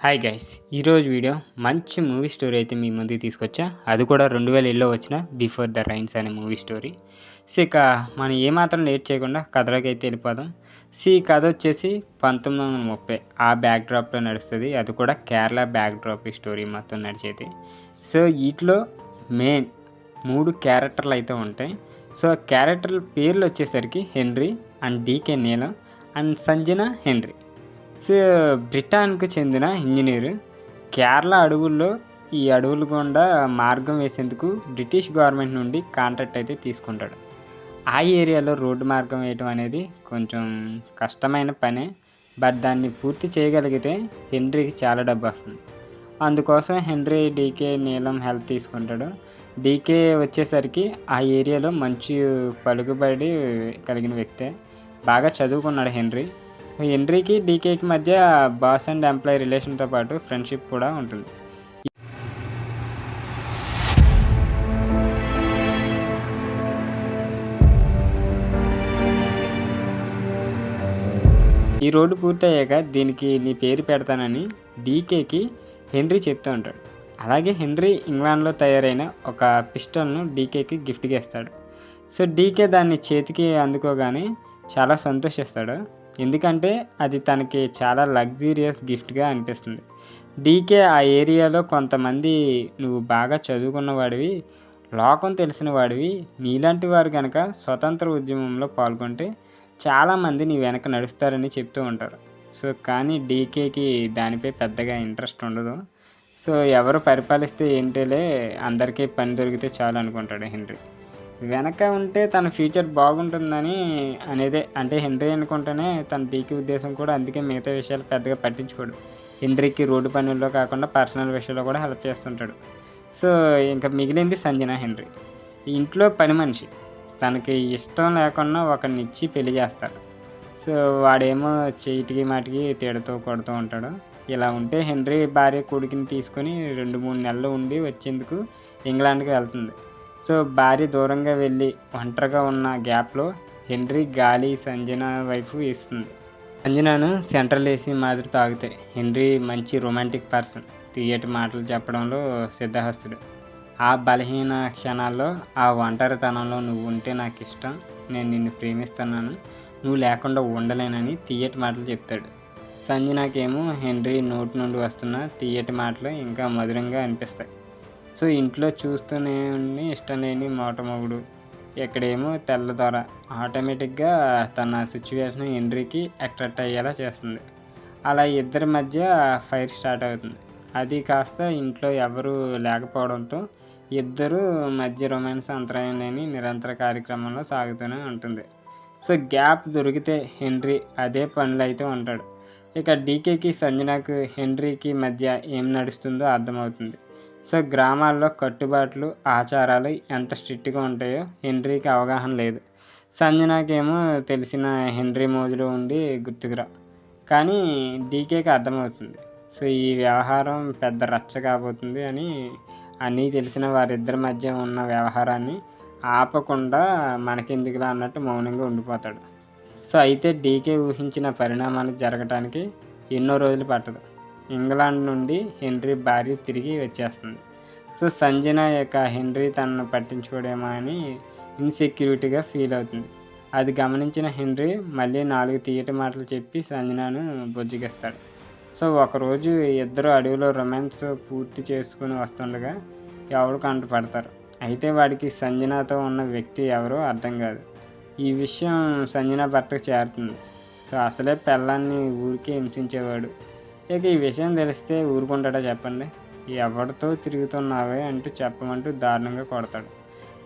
Hi guys, ఈరోజు video మంచి movie story అయితే మీ ముందుకు తీసుకొచ్చా. అది కూడా 2000లో వచ్చిన బిఫోర్ ద రైన్స్ అనే మూవీ స్టోరీ. సో ఇక మనం ఏమాత్రం లేట్ చేయకుండా కథలోకి అయితే వెళ్ళిపోదాం. సో ఈ కథ వచ్చేసి 1930 ఆ బ్యాక్ డ్రాప్లో నడుస్తుంది. అది కూడా కేరళ బ్యాక్ డ్రాప్ ఈ స్టోరీ మొత్తం నడిచేది. సో వీటిలో మెయిన్ 3 క్యారెక్టర్లు అయితే ఉంటాయి. సో క్యారెక్టర్ల పేర్లు వచ్చేసరికి హెన్రీ అండ్ డీకే నీలం అండ్ సంజన హెన్రీ. సో బ్రిటన్కు చెందిన ఇంజనీరు కేరళ అడవుల్లో ఈ అడవుల గుండా మార్గం వేసేందుకు బ్రిటిష్ గవర్నమెంట్ నుండి కాంట్రాక్ట్ అయితే తీసుకుంటాడు. ఆ ఏరియాలో రోడ్డు మార్గం వేయటం అనేది కొంచెం కష్టమైన పనే. బట్ దాన్ని పూర్తి చేయగలిగితే హెన్రీకి చాలా డబ్బు వస్తుంది. అందుకోసం హెన్రీ డీకే నీలం హెల్ప్ తీసుకుంటాడు. డీకే వచ్చేసరికి ఆ ఏరియాలో మంచి పలుకుబడి కలిగిన వ్యక్తే. బాగా చదువుకున్నాడు హెన్రీ. హెన్రీకి డీకేకి మధ్య బాస్ అండ్ ఎంప్లాయీ రిలేషన్తో పాటు ఫ్రెండ్షిప్ కూడా ఉంటుంది. ఈ రోడ్డు పూర్తయ్యాక దీనికి నీ పేరు పెడతానని డీకేకి హెన్రీ చెప్తూ ఉంటాడు. అలాగే హెన్రీ ఇంగ్లాండ్లో తయారైన ఒక పిస్టల్ను డీకేకి గిఫ్ట్గా ఇస్తాడు. సో డీకే దాన్ని చేతికి అందుకోగానే చాలా సంతోషిస్తాడు. ఎందుకంటే అది తనకి చాలా లగ్జీరియస్ గిఫ్ట్గా అనిపిస్తుంది. డీకే ఆ ఏరియాలో కొంతమంది నువ్వు బాగా చదువుకున్న వాడివి, లోకం తెలిసిన వాడివి, నీలాంటి వారు కనుక స్వతంత్ర ఉద్యమంలో పాల్గొంటే చాలామంది నీ వెనక నడుస్తారని చెప్తూ ఉంటారు. సో కానీ డీకేకి దానిపై పెద్దగా ఇంట్రెస్ట్ ఉండదు. సో ఎవరు పరిపాలిస్తే ఏంటేలే, అందరికీ పని దొరికితే చాలు అనుకుంటాడు హెన్రీ. వెనక ఉంటే తన ఫ్యూచర్ బాగుంటుందని అనేదే. అంటే హెన్రీ అనుకుంటేనే తన డీకే ఉద్దేశం కూడా. అందుకే మిగతా విషయాలు పెద్దగా పట్టించుకోడు. హెన్రీకి రోడ్డు పనుల్లో కాకుండా పర్సనల్ విషయంలో కూడా హెల్ప్ చేస్తుంటాడు. సో ఇంకా మిగిలింది సంజన హెన్రీ. ఇంట్లో పని మనిషి. తనకి ఇష్టం లేకుండా ఒకరిని ఇచ్చి పెళ్లి చేస్తారు. సో వాడేమో చీటికి మాటికి తిడుతూ కొడుతూ ఉంటాడు. ఇలా ఉంటే హెన్రీ భార్య కొడుకుని తీసుకొని 2-3 నెలలు ఉండి వచ్చేందుకు ఇంగ్లాండ్కి వెళ్తుంది. సో భార్య దూరంగా వెళ్ళి ఒంటరిగా ఉన్న గ్యాప్లో హెన్రీ గాలి సంజన వైపు ఇస్తుంది. సంజనను సెంట్రల్ ఏసీ మాదిరి తాగుతాయి. హెన్రీ మంచి రొమాంటిక్ పర్సన్, తీయటి మాటలు చెప్పడంలో సిద్ధహస్తుడు. ఆ బలహీన క్షణాల్లో, ఆ ఒంటరితనంలో నువ్వు ఉంటే నాకు ఇష్టం, నేను నిన్ను ప్రేమిస్తున్నాను, నువ్వు లేకుండా ఉండలేనని తీయటి మాటలు చెప్తాడు. సంజనకేమో హెన్రీ నోటి నుండి వస్తున్న తీయటి మాటలు ఇంకా మధురంగా అనిపిస్తాయి. సో ఇంట్లో చూస్తూనే ఉండి ఇష్టం లేని మోటమొగుడు, ఎక్కడేమో తెల్లదొర ఆటోమేటిక్గా తన సిచ్యువేషన్ హెన్రీకి అట్రాక్ట్ అయ్యేలా చేస్తుంది. అలా ఇద్దరి మధ్య ఫైర్ స్టార్ట్ అవుతుంది. అది కాస్త ఇంట్లో ఎవరు లేకపోవడంతో ఇద్దరు మధ్య రొమాన్స్ అంతరాయం లేని నిరంతర కార్యక్రమంలో సాగుతూనే ఉంటుంది. సో గ్యాప్ దొరికితే హెన్రీ అదే పనులు అయితే ఉంటాడు. ఇక డీకేకి సంజనకు హెన్రీకి మధ్య ఏం నడుస్తుందో అర్థమవుతుంది. సో గ్రామాల్లో కట్టుబాట్లు ఆచారాలు ఎంత స్ట్రిక్ట్గా ఉంటాయో హెన్రీకి అవగాహన లేదు. సంజనకేమో తెలిసిన హెన్రీ మోజులో ఉండి గుర్తుకురా. కానీ డీకేకి అర్థమవుతుంది. సో ఈ వ్యవహారం పెద్ద రచ్చ కాబోతుంది అని. అన్నీ తెలిసిన వారిద్దరి మధ్య ఉన్న వ్యవహారాన్ని ఆపకుండా మనకెందుకులా అన్నట్టు మౌనంగా ఉండిపోతాడు. సో అయితే డీకే ఊహించిన పరిణామాలు జరగటానికి ఎన్నో రోజులు పట్టదు. ఇంగ్లాండ్ నుండి హెన్రీ భార్య తిరిగి వచ్చేస్తుంది. సో సంజన యొక్క హెన్రీ తనను పట్టించుకోడేమో అని ఇన్సెక్యూరిటీగా ఫీల్ అవుతుంది. అది గమనించిన హెన్రీ మళ్ళీ 4 తీయటి మాటలు చెప్పి సంజనను బుజ్జగిస్తాడు. సో ఒకరోజు ఇద్దరు అడవిలో రొమాన్స్ పూర్తి చేసుకుని వస్తుండగా ఎవరు కంటపడతారు. అయితే వాడికి సంజనతో ఉన్న వ్యక్తి ఎవరో అర్థం కాదు. ఈ విషయం సంజన భర్తకు చేరుతుంది. సో అసలే పెళ్ళాన్ని ఊరికే హింసించేవాడు. ఇక ఈ విషయం తెలిస్తే ఊరుకుంటాడా చెప్పండి. ఎవరితో తిరుగుతున్నావే అంటూ చెప్పమంటూ దారుణంగా కొడతాడు.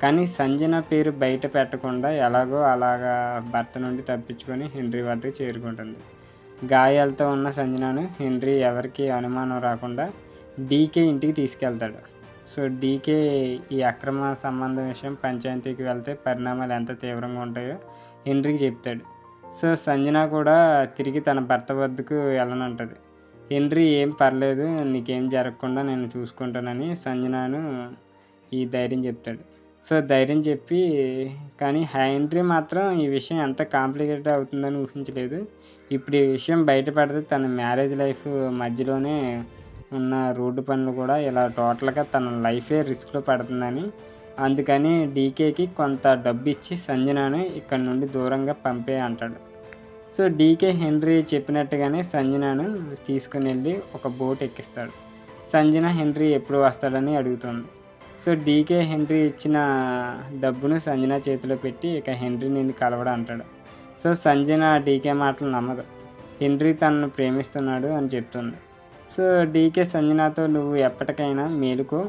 కానీ సంజన పేరు బయట పెట్టకుండా ఎలాగో అలాగా భర్త నుండి తప్పించుకొని హెన్రీ వద్దకు చేరుకుంటుంది. గాయాలతో ఉన్న సంజనను హెన్రీ ఎవరికి అనుమానం రాకుండా డీకే ఇంటికి తీసుకెళ్తాడు. సో డీకే ఈ అక్రమ సంబంధం విషయం పంచాయతీకి వెళ్తే పరిణామాలు ఎంత తీవ్రంగా ఉంటాయో హెన్రీకి చెప్తాడు. సో సంజన కూడా తిరిగి తన భర్త వద్దకు వెళ్ళనంటుంది. హెన్రీ ఏం పర్లేదు, నీకేం జరగకుండా నేను చూసుకుంటానని సంజనను ఈ ధైర్యం చెప్తాడు. సో ధైర్యం చెప్పి, కానీ హెన్రీ మాత్రం ఈ విషయం ఎంత కాంప్లికేటెడ్ అవుతుందని ఊహించలేదు. ఇప్పుడు ఈ విషయం బయటపడితే తన మ్యారేజ్ లైఫ్ మధ్యలోనే ఉన్న రోడ్డు పనులు కూడా ఇలా టోటల్గా తన లైఫే రిస్క్లో పడుతుందని, అందుకని డీకేకి కొంత డబ్బు ఇచ్చి సంజనాను ఇక్కడ నుండి దూరంగా పంపే అంటాడు. సో డీకే హెన్రీ చెప్పినట్టుగానే సంజనాను తీసుకుని వెళ్ళి ఒక బోట్ ఎక్కిస్తాడు. సంజన హెన్రీ ఎప్పుడు వస్తాడని అడుగుతుంది. సో డీకే హెన్రీ ఇచ్చిన డబ్బును సంజన చేతిలో పెట్టి ఇక హెన్రీ నిన్ను కలవడం అంటాడు. సో సంజన డీకే మాటలు నమ్మదు. హెన్రీ తనను ప్రేమిస్తున్నాడు అని చెప్తుంది. సో డీకే సంజనాతో నువ్వు ఎప్పటికైనా మేలుకో,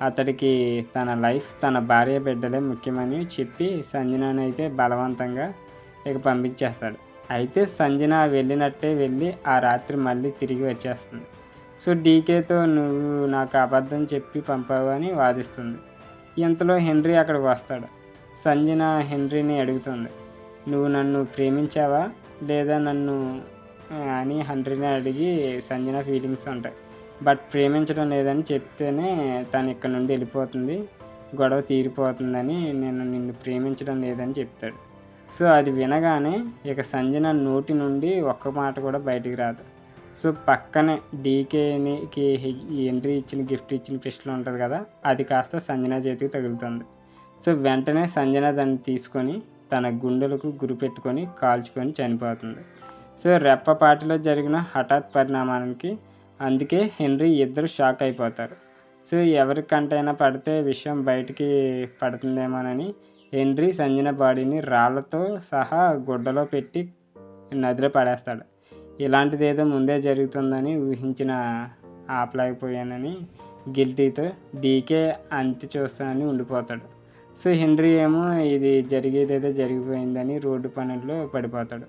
అతడికి తన లైఫ్ తన భార్య బిడ్డలే ముఖ్యమని చెప్పి సంజనాని అయితే బలవంతంగా ఇక పంపించేస్తాడు. అయితే సంజన వెళ్ళినట్టే వెళ్ళి ఆ రాత్రి మళ్ళీ తిరిగి వచ్చేస్తుంది. సో డీకేతో నువ్వు నాకు అబద్ధం చెప్పి పంపావు అని వాదిస్తుంది. ఇంతలో హెన్రీ అక్కడికి వస్తాడు. సంజన హెన్రీని అడుగుతుంది, నువ్వు నన్ను ప్రేమించావా లేదా నన్ను అని హెన్రీని అడిగి సంజన ఫీలింగ్స్ ఉంటాయి. బట్ ప్రేమించడం లేదని చెప్తేనే తను ఇక్కడ నుండి వెళ్ళిపోతుంది, గొడవ తీరిపోతుందని, నేను నిన్ను ప్రేమించడం లేదని చెప్తాడు. సో అది వినగానే ఇక సంజన నోటి నుండి ఒక్క మాట కూడా బయటికి రాదు. సో పక్కనే డీకేకి హెన్రీ ఇచ్చిన గిఫ్ట్ ఇచ్చిన పిస్టల్ ఉంటుంది కదా, అది కాస్త సంజన చేతికి తగులుతుంది. సో వెంటనే సంజన దాన్ని తీసుకొని తన గుండెలకు గురిపెట్టుకొని కాల్చుకొని చనిపోతుంది. సో రెప్పపాటిలో జరిగిన హఠాత్ పరిణామానికి అందుకే హెన్రీ ఇద్దరు షాక్ అయిపోతారు. సో ఎవరికంటైనా పడితే విషయం బయటికి పడుతుందేమోనని హెన్రీ సంజన బాడీని రాళ్లతో సహా గుడ్డలో పెట్టి నదిలో పడేస్తాడు. ఇలాంటిది ఏదో ముందే జరుగుతుందని ఊహించిన ఆపలేకపోయానని గిల్టీతో డీకే అంతి చూస్తానని ఉండిపోతాడు. సో హెన్రీ ఏమో ఇది జరిగేదేదో జరిగిపోయిందని రోడ్డు పనుల్లో పడిపోతాడు.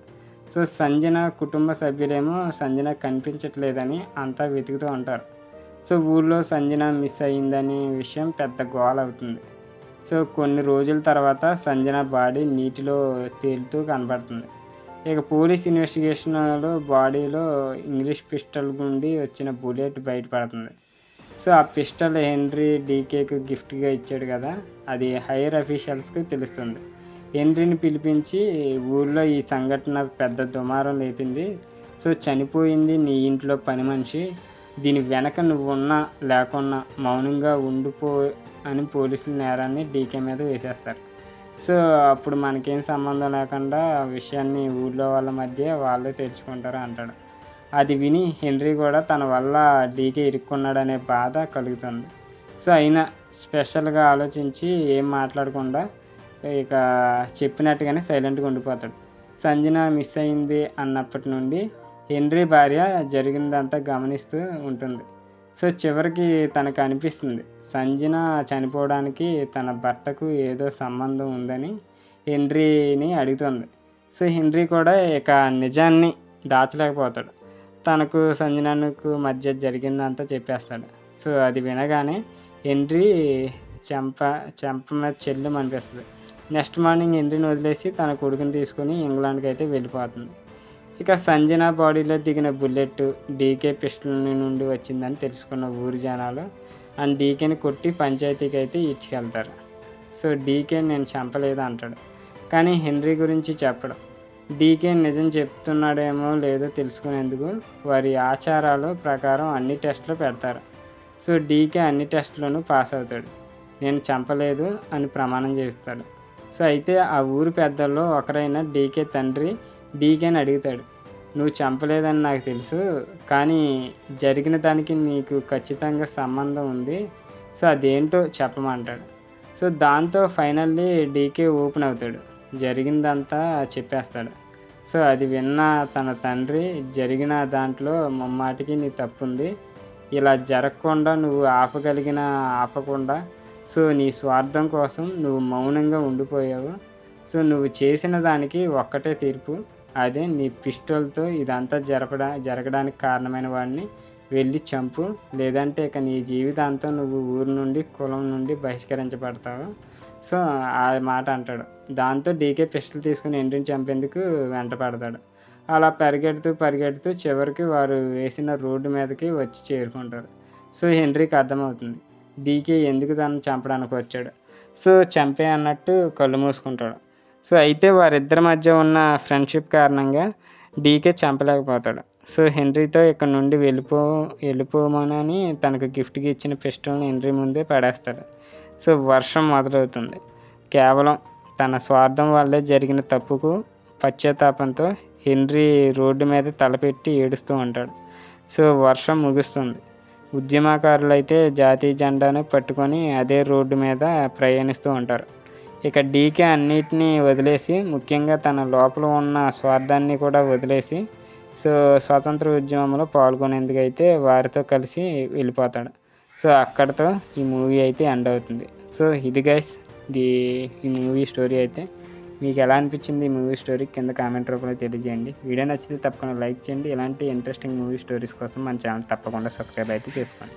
సో సంజన కుటుంబ సభ్యులేమో సంజన కనిపించట్లేదని అంతా వెతుకుతూ ఉంటారు. సో ఊళ్ళో సంజన మిస్ అయ్యిందనే విషయం పెద్ద గోల అవుతుంది. సో కొన్ని రోజుల తర్వాత సంజన బాడీ నీటిలో తేలుతూ కనబడుతుంది. ఇక పోలీస్ ఇన్వెస్టిగేషన్లో బాడీలో ఇంగ్లీష్ పిస్టల్ నుండి వచ్చిన బుల్లెట్ బయటపడుతుంది. సో ఆ పిస్టల్ హెన్రీ డీకేకు గిఫ్ట్గా ఇచ్చాడు కదా, అది హైయర్ అఫీషియల్స్కి తెలుస్తుంది. హెన్రీని పిలిపించి ఊళ్ళో ఈ సంఘటన పెద్ద దుమారం లేపింది. సో చనిపోయింది నీ ఇంట్లో పని మనిషి, దీని వెనక నువ్వున్నా లేకున్నా మౌనంగా ఉండిపో అని పోలీసుల నేరాన్ని డీకే మీద వేసేస్తారు. సో అప్పుడు మనకేం సంబంధం లేకుండా విషయాన్ని ఊళ్ళో వాళ్ళ మధ్య వాళ్ళే తెచ్చుకుంటారు అంటాడు. అది విని హెన్రీ కూడా తన వల్ల డీకే ఇరుక్కున్నాడనే బాధ కలుగుతుంది. సో అయినా స్పెషల్గా ఆలోచించి ఏం మాట్లాడకుండా ఇక చెప్పినట్టుగానే సైలెంట్గా ఉండిపోతాడు. సంజన మిస్ అయింది అన్నప్పటి నుండి హెన్రీ భార్య జరిగిందంతా గమనిస్తూ ఉంటుంది. సో చివరికి తనకు అనిపిస్తుంది సంజన చనిపోవడానికి తన భర్తకు ఏదో సంబంధం ఉందని హెన్రీని అడుగుతుంది. సో హెన్రీ కూడా ఇక నిజాన్ని దాచలేకపోతాడు. తనకు సంజనకు మధ్య జరిగిందంతా చెప్పేస్తాడు. సో అది వినగానే హెన్రీ చెంప మీద చెల్లు అనిపిస్తుంది. నెక్స్ట్ మార్నింగ్ హెన్రీని వదిలేసి తన కొడుకుని తీసుకుని ఇంగ్లాండ్కి అయితే వెళ్ళిపోతుంది. ఇక సంజన బాడీలో దిగిన బుల్లెట్ డీకే పిస్టల్ నుండి వచ్చిందని తెలుసుకున్న ఊరి జనాలు అండ్ డీకేని కొట్టి పంచాయతీకి అయితే ఇచ్చుకెళ్తారు. సో డీకే నేను చంపలేదు అంటాడు, కానీ హెన్రీ గురించి చెప్పడం. డీకే నిజం చెప్తున్నాడేమో లేదో తెలుసుకునేందుకు వారి ఆచారాల ప్రకారం అన్ని టెస్టులు పెడతారు. సో డీకే అన్ని టెస్టులను పాస్ అవుతాడు. నేను చంపలేదు అని ప్రమాణం చేస్తాడు. సో అయితే ఆ ఊరి పెద్దల్లో ఒకరైన డీకే తండ్రి డీకేని అడుగుతాడు, నువ్వు చంపలేదని నాకు తెలుసు, కానీ జరిగిన దానికి నీకు ఖచ్చితంగా సంబంధం ఉంది, సో అదేంటో చెప్పమంటాడు. సో దాంతో ఫైనల్లీ డీకే ఓపెన్ అవుతాడు, జరిగిందంతా చెప్పేస్తాడు. సో అది విన్న తన తండ్రి, జరిగిన దాంట్లో ముమ్మాటికి నీ తప్పుంది, ఇలా జరగకుండా నువ్వు ఆపకుండా సో నీ స్వార్థం కోసం నువ్వు మౌనంగా ఉండిపోయావు. సో నువ్వు చేసిన దానికి ఒక్కటే తీర్పు, అదే నీ పిస్టల్తో ఇదంతా జరగడానికి కారణమైన వాడిని వెళ్ళి చంపు, లేదంటే ఇక నీ జీవితాంతం నువ్వు ఊరు నుండి కులం నుండి బహిష్కరించబడతావు. సో ఆ మాట అంటాడు. దాంతో డీకే పిస్టల్ తీసుకుని హెన్రీని చంపేందుకు వెంట పడతాడు. అలా పరిగెడుతూ చివరికి వారు వేసిన రోడ్డు మీదకి వచ్చి చేరుకుంటారు. సో హెన్రీకి అర్థమవుతుంది డీకే ఎందుకు తనను చంపడానికి వచ్చాడు. సో చంపే అన్నట్టు కళ్ళు మూసుకుంటాడు. సో అయితే వారిద్దరి మధ్య ఉన్న ఫ్రెండ్షిప్ కారణంగా డీకే చంపలేకపోతాడు. సో హెన్రీతో ఇక్కడ నుండి వెళ్ళిపోమనని తనకు గిఫ్ట్గా ఇచ్చిన పిస్టల్ని హెన్రీ ముందే పడేస్తాడు. సో వర్షం మొదలవుతుంది. కేవలం తన స్వార్థం వల్లే జరిగిన తప్పుకు పశ్చాత్తాపంతో హెన్రీ రోడ్డు మీద తలపెట్టి ఏడుస్తూ ఉంటాడు. సో వర్షం ముగుస్తుంది. ఉద్యమకారులు అయితే జాతీయ జెండాను పట్టుకొని అదే రోడ్డు మీద ప్రయాణిస్తూ ఉంటారు. ఇక డీకే అన్నిటినీ వదిలేసి, ముఖ్యంగా తన లోపల ఉన్న స్వార్థాన్ని కూడా వదిలేసి సో స్వాతంత్ర ఉద్యమంలో పాల్గొనేందుకు అయితే వారితో కలిసి వెళ్ళిపోతాడు. సో అక్కడితో ఈ మూవీ అయితే ఎండ్ అవుతుంది. సో ఇది గైస్ ఈ మూవీ స్టోరీ అయితే. మీకు ఎలా అనిపించింది ఈ మూవీ స్టోరీ కింద కామెంట్ రూపంలో తెలియజేయండి. వీడియో నచ్చితే తప్పకుండా లైక్ చేయండి. ఇలాంటి ఇంట్రెస్టింగ్ మూవీ స్టోరీస్ కోసం మన ఛానల్ తప్పకుండా సబ్స్క్రైబ్ అయితే చేసుకోండి.